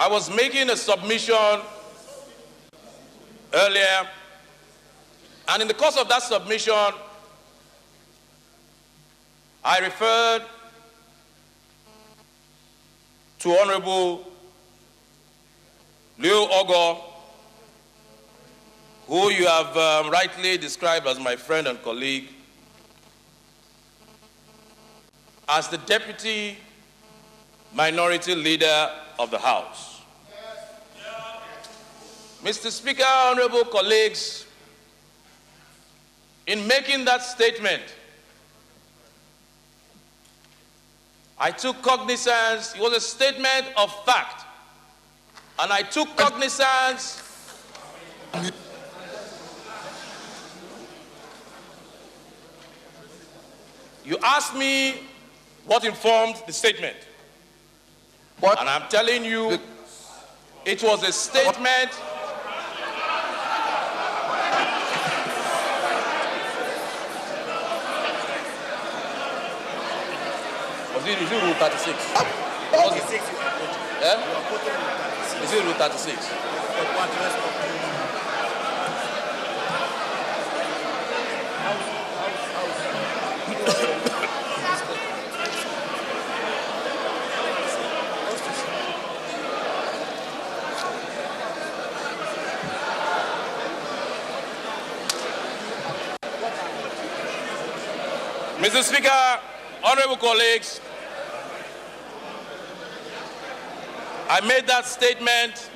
was making a submission earlier, and in the course of that submission, I referred to Honorable Leo Ogo, who you have rightly described as my friend and colleague, as the Deputy Minority Leader of the House. Mr. Speaker, honorable colleagues, in making that statement, I took cognizance. It was a statement of fact, and I took cognizance You asked me what informed the statement. What? And I'm telling you, it was a statement. Is it Rule 36? 36. Yeah? Is it Rule 36? Mr. Speaker, honorable colleagues, I made that statement.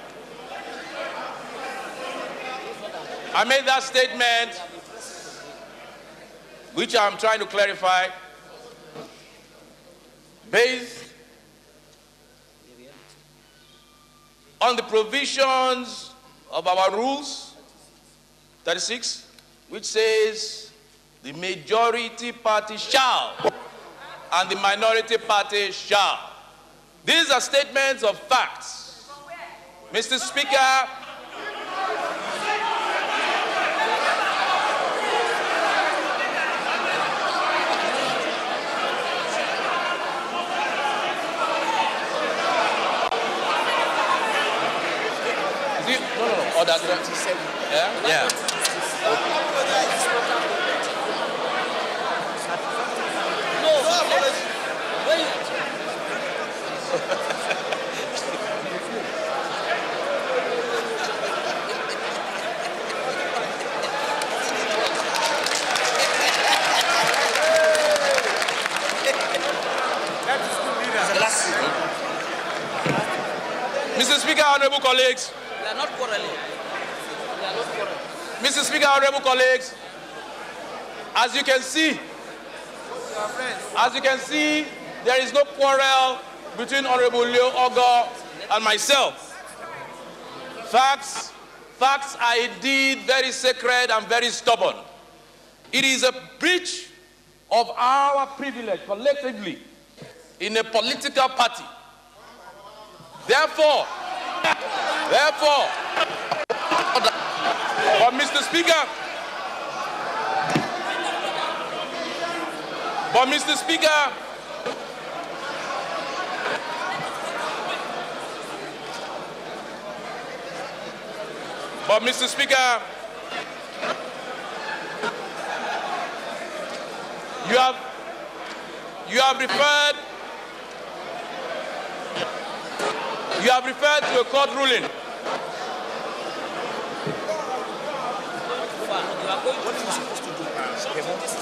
Which I'm trying to clarify, based on the provisions of our rules 36, which says the majority party shall and the minority party shall. These are statements of facts. Mr. Speaker, oh, that's 27. Yeah? Yeah. Mr. Speaker, honorable colleagues. We are not quarreling. Mr. Speaker, honorable colleagues, as you can see, there is no quarrel between Honorable Leo Ogo and myself. Facts are indeed very sacred and very stubborn. It is a breach of our privilege collectively in a political party. Therefore, but Mr. Speaker, you have referred to a court ruling.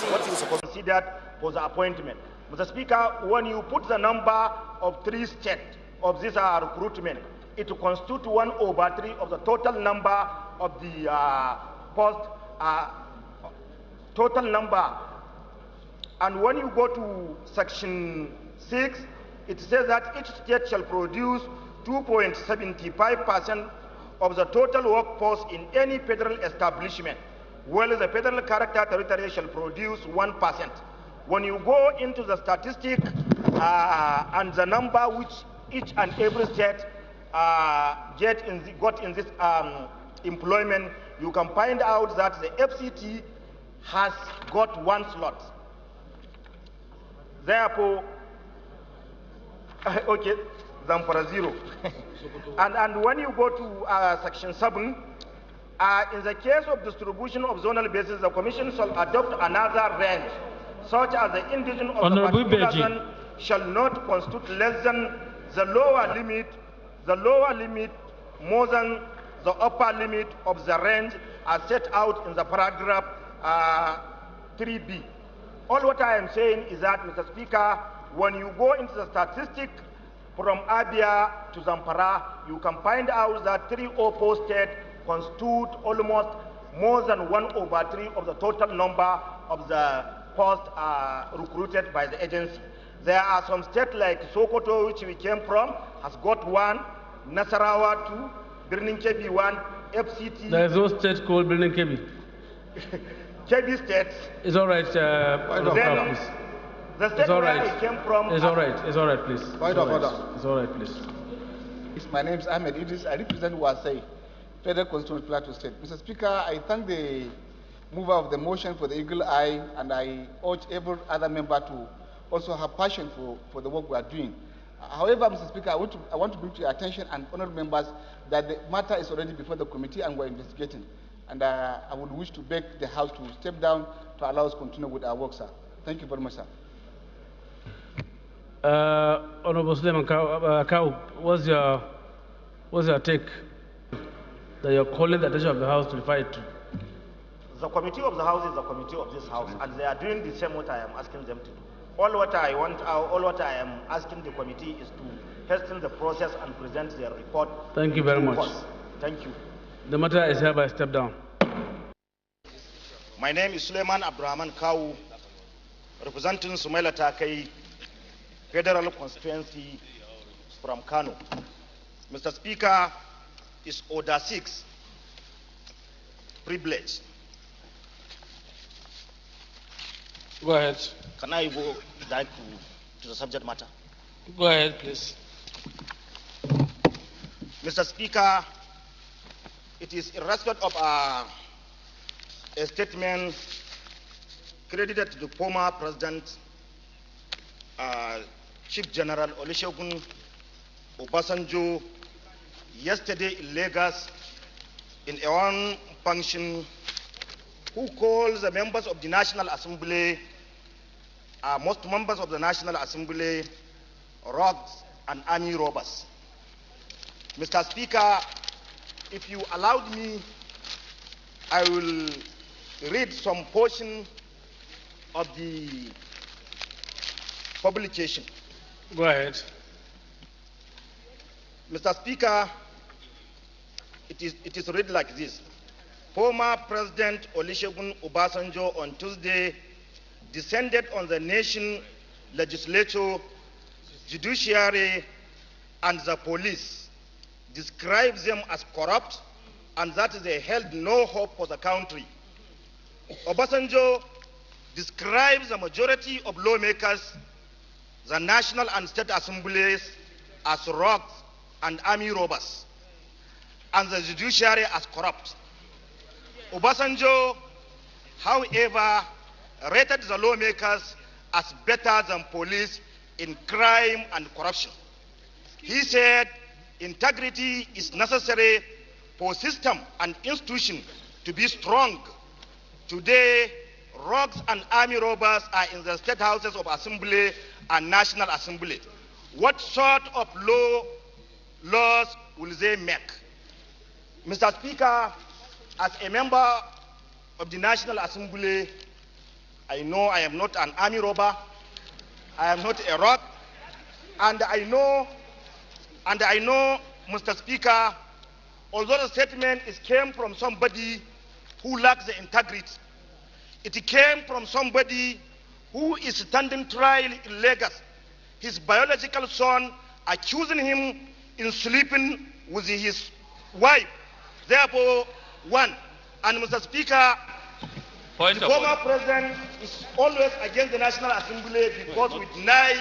What you considered was the appointment. Mr. Speaker, when you put the number of 3 states of this recruitment, it constitutes 1/3 of the total number of the total number. And when you go to section 6, it says that each state shall produce 2.75% of the total workforce in any federal establishment, while the federal character territory shall produce 1%. When you go into the statistic and the number which each and every state got in this employment, you can find out that the FCT has got 1 slot. Therefore, okay, Zamfara 0. and when you go to section 7, in the case of distribution of zonal basis, the Commission shall adopt another range, such as the indigenous of Honorable the particular zone shall not constitute less than the lower limit more than the upper limit of the range as set out in the paragraph 3b. All what I am saying is that, Mr. Speaker, when you go into the statistic from Abia to Zamfara, you can find out that 304 states constitute almost more than 1/3 of the total number of the posts recruited by the agency. There are some states like Sokoto, which we came from, has got 1, Nasarawa 2, Birnin Kebbi 1, FCT. There is no state called Birnin Kebbi. Kebbi states. It's all right. Then the state it's all where right. I came from. It's all right. It's all right, please. Point of order. It's all right, please. My name is Ahmed Idris. I represent Wasai, Federal Constitutional Plateau State. Mr. Speaker, I thank the mover of the motion for the eagle eye, and I urge every other member to also have passion for the work we are doing. However, Mr. Speaker, I want to bring to your attention and honourable members that the matter is already before the committee and we're investigating. And I would wish to beg the House to step down to allow us to continue with our work, sir. Thank you very much, sir. Honorable Suleiman Kau, what's your take that you're calling the attention of the House to refer it to? The committee of the House is the committee of this House, and they are doing the same what I am asking them to do. All what I am asking the committee is to hasten the process and present their report. Thank you very much. Thank you. The matter is hereby stepped down. My name is Suleiman Abdurrahman Kau, representing Sumaila Takai, Federal Constituency from Kano. Mr. Speaker, is Order 6, privilege. Go ahead. Can I go back to the subject matter? Go ahead, please. Mr. Speaker, it is in respect of a statement credited to the former President, Chief General Olusegun Obasanjo, yesterday in Lagos in a one function, who calls the members of the National Assembly, most members of the National Assembly, rogues and army robbers. Mr. Speaker, if you allowed me, I will read some portion of the publication. Go ahead. Mr. Speaker, it is read like this. Former President Olusegun Obasanjo on Tuesday descended on the nation, legislature, judiciary, and the police, describes them as corrupt, and that they held no hope for the country. Obasanjo describes the majority of lawmakers, the National and State Assemblies, as rogues and army robbers, and the judiciary as corrupt. Obasanjo, however, rated the lawmakers as better than police in crime and corruption. He said integrity is necessary for system and institution to be strong. Today, rogues and army robbers are in the state houses of assembly and national assembly. What sort of laws will they make? Mr. Speaker, as a member of the National Assembly, I know I am not an army robber, I am not a rogue, and I know, Mr. Speaker, although the statement came from somebody who lacks the integrity, it came from somebody who is standing trial in Lagos, his biological son accusing him in sleeping with his wife. Therefore, one. And Mr. Speaker, the former president is always against the National Assembly because we deny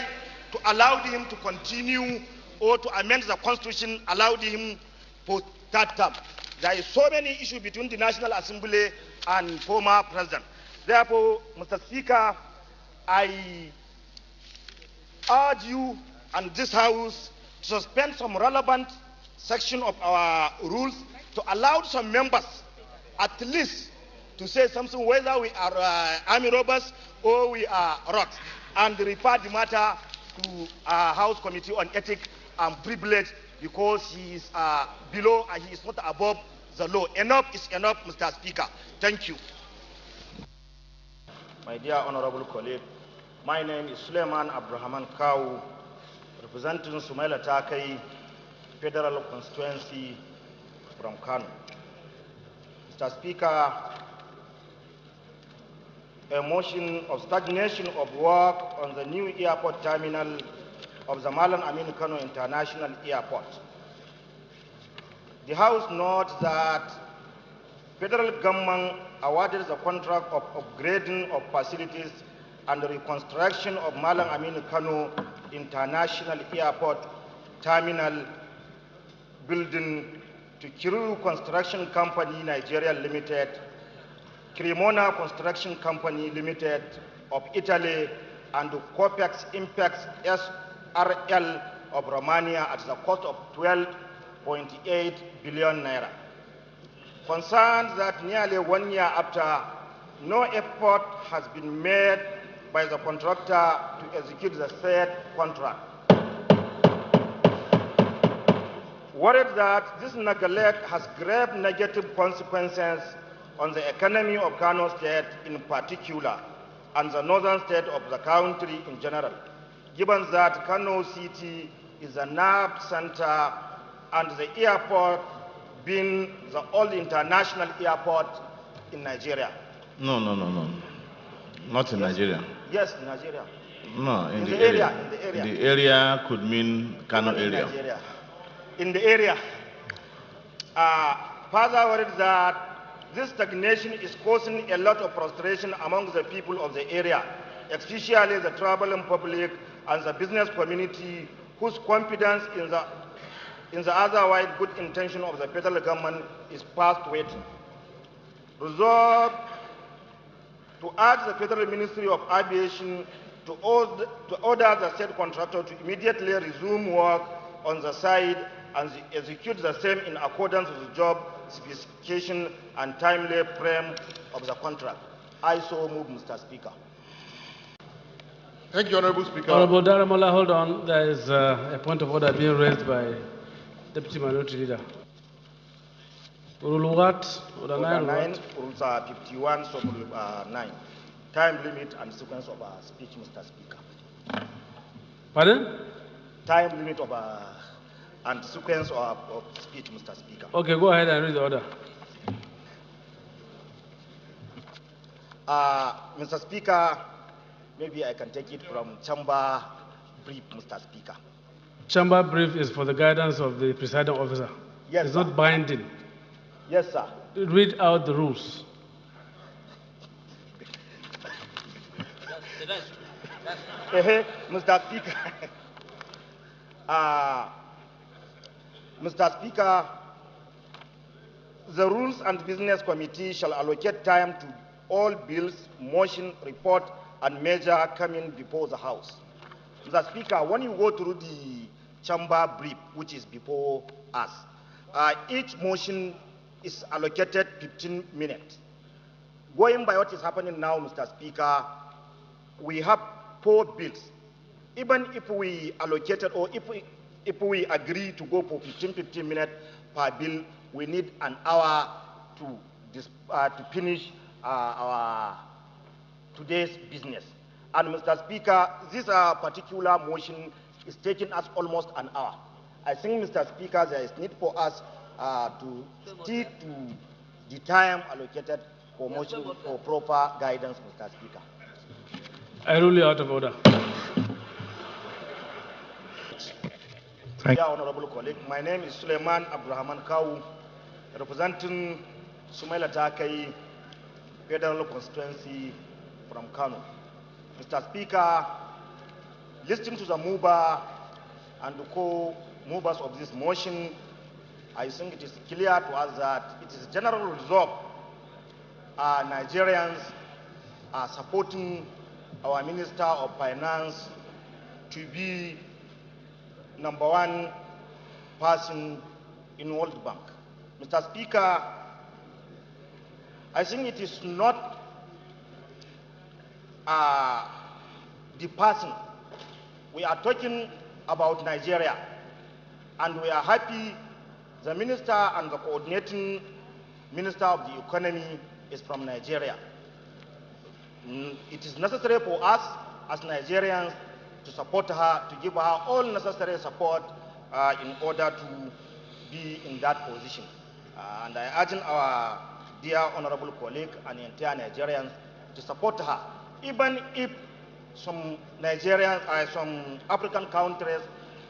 to allow him to continue or to amend the constitution, allowed him for that term. There is so many issues between the National Assembly and former president. Therefore, Mr. Speaker, I urge you and this House to suspend some relevant section of our rules to allow some members at least to say something, whether we are army robbers or we are rocks, and refer the matter to our House Committee on Ethics and Privilege, because he is below and he is not above the law. Enough is enough, Mr. Speaker. Thank you. My dear honorable colleague, my name is Suleiman Abdurrahman Kau, representing Sumaila Takai Federal Constituency from Kano. Mr. Speaker, a motion of stagnation of work on the new airport terminal of the Malam Aminu Kano International Airport. The House notes that federal government awarded the contract of upgrading of facilities and reconstruction of Malam Aminu Kano International Airport terminal building to Kiru Construction Company Nigeria Limited, Cremona Construction Company Limited of Italy, and Copex Impex SRL of Romania at the cost of 12.8 billion naira. Concerned that nearly 1 year after, no effort has been made by the contractor to execute the said contract. Worried that this neglect has grave negative consequences on the economy of Kano State in particular, and the northern state of the country in general, given that Kano City is a nerve center and the airport being the only international airport in Nigeria. No. Not in Nigeria. Yes, in Nigeria. No, in the area. area. In the area. The area could mean Kano area. Nigeria. In the area. Further worried that this stagnation is causing a lot of frustration among the people of the area, especially the traveling public and the business community, whose confidence in the otherwise good intention of the federal government is past waiting. Resolved to urge the Federal Ministry of Aviation to order the said contractor to immediately resume work on the site and execute the same in accordance with the job specification and timely frame of the contract. I so move, Mr. Speaker. Thank you, Honorable Speaker. Honorable Daramola, hold on. There is a point of order being raised by Deputy Minority Leader. Rule what? Order 9, Rules 51, so 9. Time limit and sequence of speech, Mr. Speaker. Pardon? Time limit of and sequence of speech, Mr. Speaker. Okay, go ahead and read the order. Mr. Speaker, maybe I can take it from chamber brief, Mr. Speaker. Chamber brief is for the guidance of the presiding officer. Yes, it's sir. not binding. Yes, sir. Read out the rules. Mr. Speaker. Mr. Speaker, the Rules and Business Committee shall allocate time to all bills, motion, report, and measure coming before the House. Mr. Speaker, when you go through the chamber brief, which is before us, each motion is allocated 15 minutes. Going by what is happening now, Mr. Speaker, we have 4 bills. Even if we allocated or if we agree to go for 15 minutes per bill, we need an hour to finish our today's business. And Mr. Speaker, this particular motion is taking us almost an hour. I think, Mr. Speaker, there is need for us to stick to the time allocated for motion for proper guidance, Mr. Speaker. I rule you out of order. Thank you, honorable colleague. My name is Suleiman Abdurrahman Kau, representing Sumaila Takai Federal Constituency from Kano. Mr. Speaker, listening to the mover and the co-movers of this motion, I think it is clear to us that it is general resolve. Nigerians are supporting our Minister of Finance to be #1 person in World Bank. Mr. Speaker, I think it is not the person. We are talking about Nigeria, and we are happy the minister and the coordinating minister of the economy is from Nigeria. It is necessary for us as Nigerians to support her, to give her all necessary support in order to be in that position. And I urge our dear honorable colleague and entire Nigerians to support her, even if some Nigerians, some African countries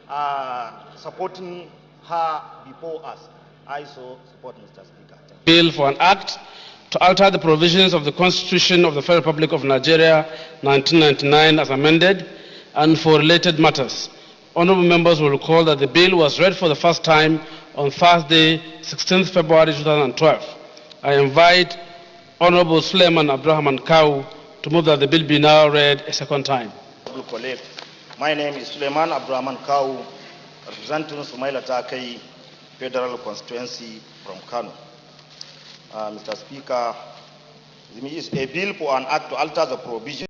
are supporting her before us. I so support Mr. Speaker. Bill for an act to alter the provisions of the Constitution of the Federal Republic of Nigeria 1999 as amended and for related matters. Honorable members will recall that the bill was read for the first time on Thursday, 16th February 2012. I invite Honorable Suleiman Abdurrahman Kau to move that the bill be now read a second time. Colleague, my name is Suleiman Abdurrahman Kau, representing maaikata akayi Federal Constituency from Kano. Mr. Speaker, this is a bill for an act to alter the provision